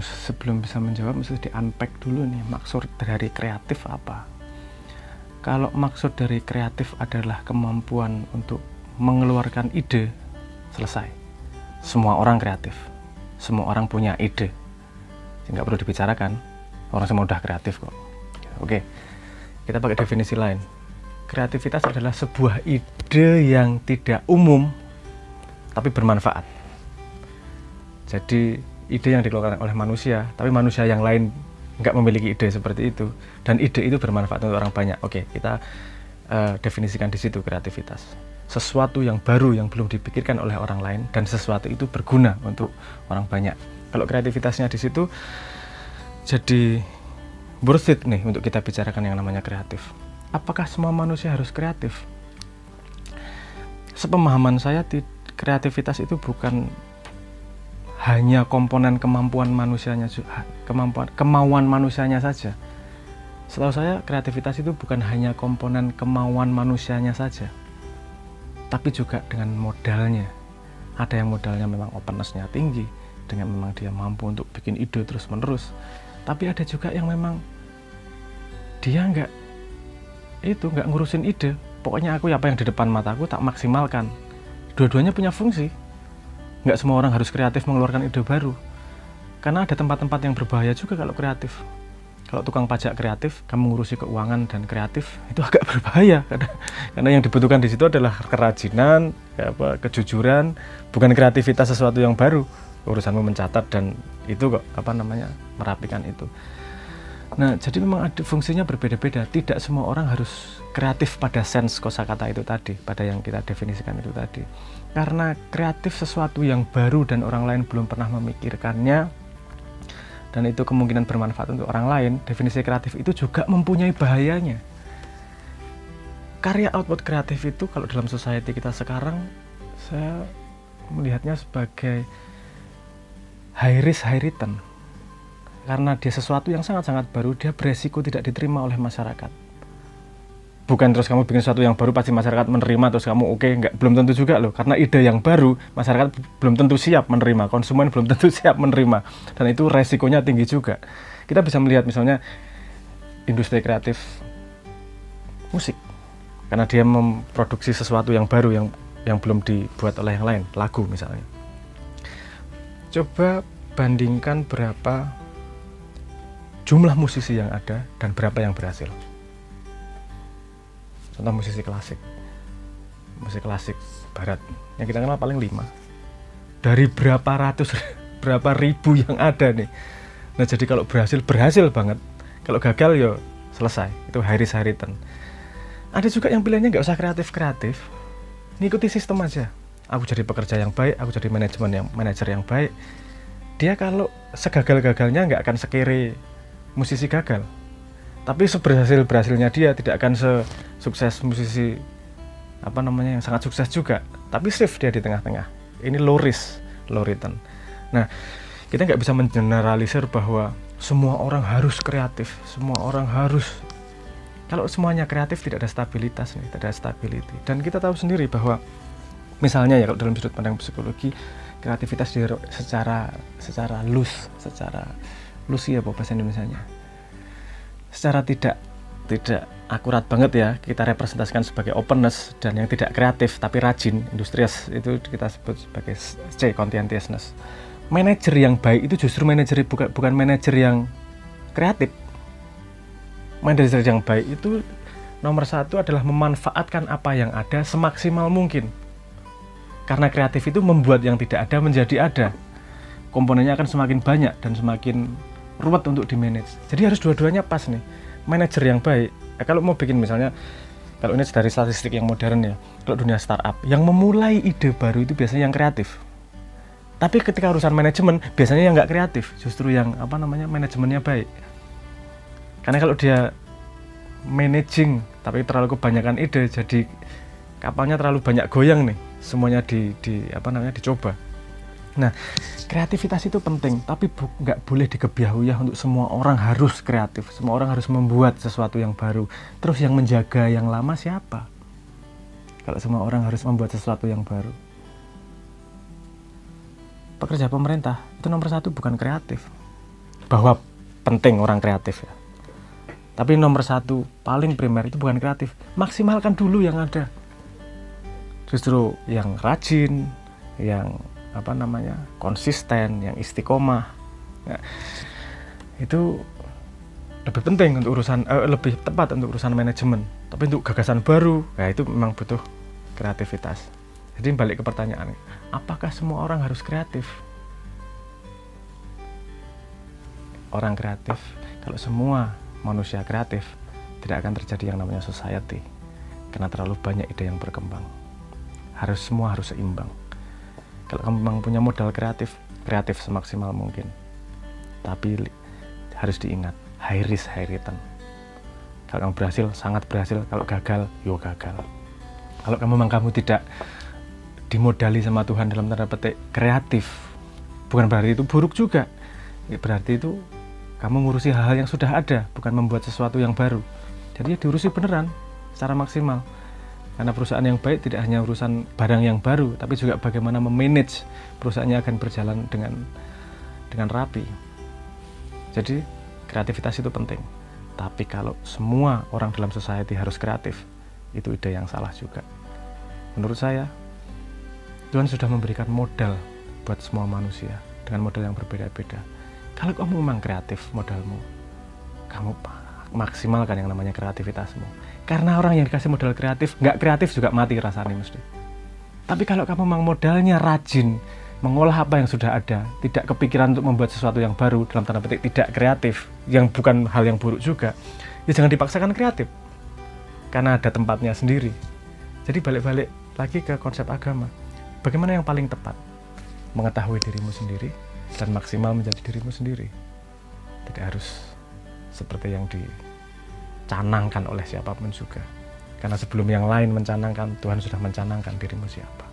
Sebelum bisa menjawab, mesti di-unpack dulu nih, maksud dari kreatif apa. Kalau maksud dari kreatif adalah kemampuan untuk mengeluarkan ide, selesai. Semua orang kreatif, semua orang punya ide, nggak perlu dibicarakan, orang semua udah kreatif kok. Oke, kita pakai definisi lain. Kreativitas adalah sebuah ide yang tidak umum tapi bermanfaat. Jadi ide yang dikeluarkan oleh manusia, tapi manusia yang lain nggak memiliki ide seperti itu, dan ide itu bermanfaat untuk orang banyak. Oke, kita definisikan di situ kreativitas. Sesuatu yang baru yang belum dipikirkan oleh orang lain, dan sesuatu itu berguna untuk orang banyak. Kalau kreativitasnya di situ, jadi worth it nih untuk kita bicarakan yang namanya kreatif. Apakah semua manusia harus kreatif? Sepemahaman saya, kreativitas itu bukan hanya komponen kemampuan manusianya, kemauan manusianya saja. Setahu saya, kreativitas itu bukan hanya komponen kemauan manusianya saja, tapi juga dengan modalnya. Ada yang modalnya memang openness-nya tinggi, dengan memang dia mampu untuk bikin ide terus menerus. Tapi ada juga yang memang dia nggak ngurusin ide. Pokoknya aku apa yang di depan mataku tak maksimalkan. Dua-duanya punya fungsi. Nggak semua orang harus kreatif mengeluarkan ide baru, karena ada tempat-tempat yang berbahaya juga kalau kreatif. Kalau tukang pajak kreatif, kamu ngurusi keuangan dan kreatif, itu agak berbahaya, karena yang dibutuhkan di situ adalah kerajinan, kejujuran, bukan kreativitas sesuatu yang baru. Urusanmu mencatat dan itu kok merapikan itu. Nah, jadi memang ada fungsinya berbeda-beda. Tidak semua orang harus kreatif pada sense kosakata itu tadi, pada yang kita definisikan itu tadi. Karena kreatif sesuatu yang baru dan orang lain belum pernah memikirkannya, dan itu kemungkinan bermanfaat untuk orang lain. Definisi kreatif itu juga mempunyai bahayanya. Karya output kreatif itu kalau dalam society kita sekarang, saya melihatnya sebagai high risk high return. Karena dia sesuatu yang sangat-sangat baru, dia beresiko tidak diterima oleh masyarakat. Bukan terus kamu bikin sesuatu yang baru pasti masyarakat menerima terus kamu oke, belum tentu juga loh. Karena ide yang baru, masyarakat belum tentu siap menerima, konsumen belum tentu siap menerima, dan itu resikonya tinggi juga. Kita bisa melihat misalnya industri kreatif musik, karena dia memproduksi sesuatu yang baru yang belum dibuat oleh yang lain, lagu misalnya. Coba bandingkan berapa jumlah musisi yang ada dan berapa yang berhasil. Contoh musik klasik barat yang kita kenal paling 5 dari berapa ribu yang ada nih. Nah, jadi kalau berhasil banget, kalau gagal ya selesai, itu high risk high return. Ada juga yang pilihannya nggak usah kreatif, ngikuti sistem aja. Aku jadi pekerja yang baik, aku jadi manajer yang baik. Dia kalau segagal-gagalnya nggak akan sekiri musisi gagal, tapi seberhasil-berhasilnya dia tidak akan sesukses musisi yang sangat sukses juga, tapi safe dia di tengah-tengah. Ini low risk low return. Nah, kita nggak bisa mengeneralisir bahwa semua orang harus kreatif, semua orang harus. Kalau semuanya kreatif tidak ada stabilitas nih, tidak ada stability. Dan kita tahu sendiri bahwa misalnya ya, kalau dalam sudut pandang psikologi, kreativitas secara loose ya bahasa Indonesianya, secara tidak akurat banget ya, kita representasikan sebagai openness, dan yang tidak kreatif tapi rajin, industrious, itu kita sebut sebagai C, conscientiousness. Manajer yang baik itu justru bukan manajer yang kreatif. Manajer yang baik itu nomor 1 adalah memanfaatkan apa yang ada semaksimal mungkin, karena kreatif itu membuat yang tidak ada menjadi ada. Komponennya akan semakin banyak dan semakin ruwet untuk di-manage. Jadi harus dua-duanya pas nih. Manajer yang baik, kalau mau bikin misalnya, kalau ini dari statistik yang modern ya, kalau dunia startup, yang memulai ide baru itu biasanya yang kreatif. Tapi ketika urusan manajemen, biasanya yang nggak kreatif, justru yang manajemennya baik. Karena kalau dia managing tapi terlalu kebanyakan ide, jadi kapalnya terlalu banyak goyang nih, semuanya dicoba. Nah, kreativitas itu penting, tapi nggak boleh dikebiahuyah untuk semua orang harus kreatif, semua orang harus membuat sesuatu yang baru. Terus yang menjaga yang lama siapa? Kalau semua orang harus membuat sesuatu yang baru. Pekerja pemerintah itu nomor 1 bukan kreatif, bahwa penting orang kreatif ya. Tapi nomor satu paling primer itu bukan kreatif, maksimalkan dulu yang ada. Justru yang rajin, yang konsisten, yang istiqomah, ya, itu lebih penting untuk urusan, lebih tepat untuk urusan manajemen. Tapi untuk gagasan baru, ya itu memang butuh kreativitas. Jadi balik ke pertanyaan, apakah semua orang harus kreatif? Orang kreatif, kalau semua manusia kreatif, tidak akan terjadi yang namanya society, karena terlalu banyak ide yang berkembang. Semua harus seimbang. Kalau kamu memang punya modal kreatif semaksimal mungkin, tapi harus diingat, high risk high return. Kalau kamu berhasil, sangat berhasil. Kalau gagal, yo gagal. Kalau kamu tidak dimodali sama Tuhan dalam tanda petik kreatif, bukan berarti itu buruk juga. Berarti itu kamu ngurusi hal-hal yang sudah ada, bukan membuat sesuatu yang baru. Jadi ya diurusi beneran, secara maksimal. Karena perusahaan yang baik tidak hanya urusan barang yang baru, tapi juga bagaimana memanage perusahaannya akan berjalan dengan rapi. Jadi kreativitas itu penting. Tapi kalau semua orang dalam society harus kreatif, itu ide yang salah juga. Menurut saya, Tuhan sudah memberikan modal buat semua manusia dengan modal yang berbeda-beda. Kalau kamu memang kreatif modalmu, kamu maksimalkan yang namanya kreativitasmu. Karena orang yang dikasih modal kreatif, nggak kreatif juga mati rasanya mesti. Tapi kalau kamu memang modalnya rajin, mengolah apa yang sudah ada, tidak kepikiran untuk membuat sesuatu yang baru, dalam tanda petik tidak kreatif, yang bukan hal yang buruk juga, ya jangan dipaksakan kreatif. Karena ada tempatnya sendiri. Jadi balik-balik lagi ke konsep agama. Bagaimana yang paling tepat? Mengetahui dirimu sendiri dan maksimal menjadi dirimu sendiri. Tidak harus seperti yang dicanangkan oleh siapapun juga. Karena sebelum yang lain mencanangkan, Tuhan sudah mencanangkan dirimu siapa.